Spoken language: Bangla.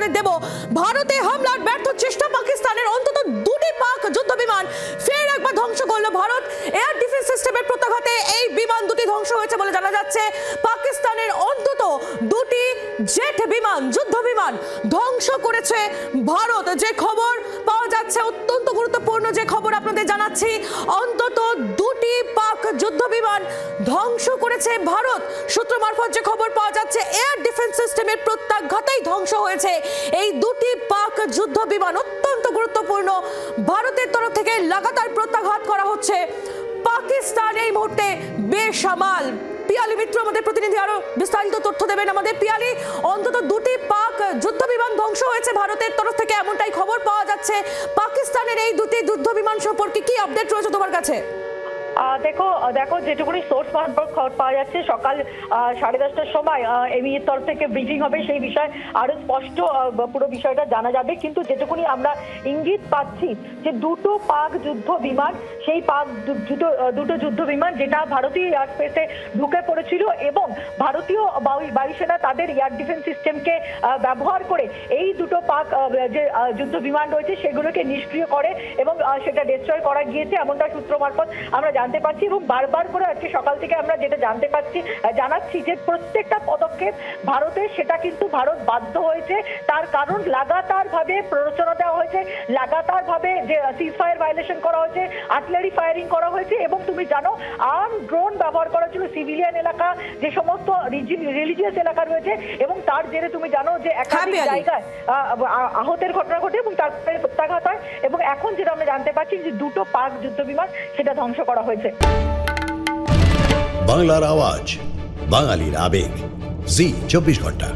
আপনাদের দেব। ভারতে হামলার ব্যর্থ চেষ্টা পাকিস্তানের, অন্তত দুটি পাক যুদ্ধ বিমান ফের একবার ধ্বংস করলো ভারত। এয়ার ডিফেন্স সিস্টেমের প্রত্যাঘাতে এই বিমান দুটি ধ্বংস হয়েছে বলে জানা যাচ্ছে। পাকিস্তানের অন্তত দুটি জেট বিমান, যুদ্ধ বিমান ধ্বংস করেছে ভারত। যে খবর পাওয়া যাচ্ছে অত্যন্ত গুরুত্বপূর্ণ, যে খবর আপনাদের জানাচ্ছি, অন্তত দুটি পাক যুদ্ধ বিমান ধ্বংস করেছে ভারত। সূত্র মারফত যে খবর পাওয়া যাচ্ছে, এয়ার ডিফেন্স সিস্টেমের প্রত্যাঘাতেই ধ্বংস হয়েছে এই দুটি পাক যুদ্ধ বিমান। অত্যন্ত গুরুত্বপূর্ণ, ভারতের তরফ থেকে লাগাতার প্রত্যাঘাত করা হচ্ছে। পাকিস্তান এই মুহূর্তে বেসামাল। পিয়ালি মিত্র আমাদের প্রতিনিধি আরো বিস্তারিত তথ্য দেবেন আমাদের। পিয়ালি, অন্তত দুটি পাক যুদ্ধ বিমান ধ্বংস হয়েছে ভারতের তরফ থেকে, এমনটাই খবর পাওয়া যাচ্ছে। পাকিস্তানের এই দুটি যুদ্ধ বিমান সম্পর্কে কি আপডেট রয়েছে তোমার কাছে? দেখো যেটুকুনি সোর্স মারফত খবর পাওয়া যাচ্ছে, সকাল 10:30টার সময় এমির তরফ থেকে ব্রিফিং হবে, সেই বিষয়ে আরো স্পষ্ট পুরো বিষয়টা জানা যাবে। কিন্তু যেটুকুনি আমরা ইঙ্গিত পাচ্ছি যে দুটো পাক যুদ্ধ বিমান, সেই পাক দুটো যুদ্ধ বিমান যেটা ভারতীয় এয়ার স্পেসে ঢুকে পড়েছিল এবং ভারতীয় বায়ুসেনা তাদের এয়ার ডিফেন্স সিস্টেমকে ব্যবহার করে এই দুটো পাক যে যুদ্ধ বিমান রয়েছে সেগুলোকে নিষ্ক্রিয় করে এবং সেটা ডিস্ট্রয় করা গিয়েছে, এমনটা সূত্র মারফত আমরা জানতে পারছি। এবং বারবার করে আজকে সকাল থেকে আমরা যেটা জানাচ্ছি যে প্রত্যেকটা পদক্ষেপ ভারতের, সেটা কিন্তু ভারত বাধ্য হয়েছে। তার কারণ লাগাতার ভাবে প্ররোচনা দেওয়া হয়েছে, লাগাতার ভাবে যে সিজ ফায়ার ভায়োলেশন করা হয়েছে, আর্টিলারি ফায়ারিং করা হয়েছে এবং তুমি জানো আর্ম ড্রোন ব্যবহার করা ছিল সিভিলিয়ান এলাকা, যে সমস্ত রিলিজিয়াস এলাকা রয়েছে এবং তার জেরে তুমি জানো যে একাধিক জায়গায় আহতের ঘটনা ঘটে এবং তারপরে প্রত্যাঘাত হয়। এবং এখন যেটা আমরা জানতে পারছি যে দুটো পাক যুদ্ধ বিমান সেটা ধ্বংস করা হয়েছে। বাংলার আওয়াজ, বাঙালির আবেগ, জি 24 ঘন্টা।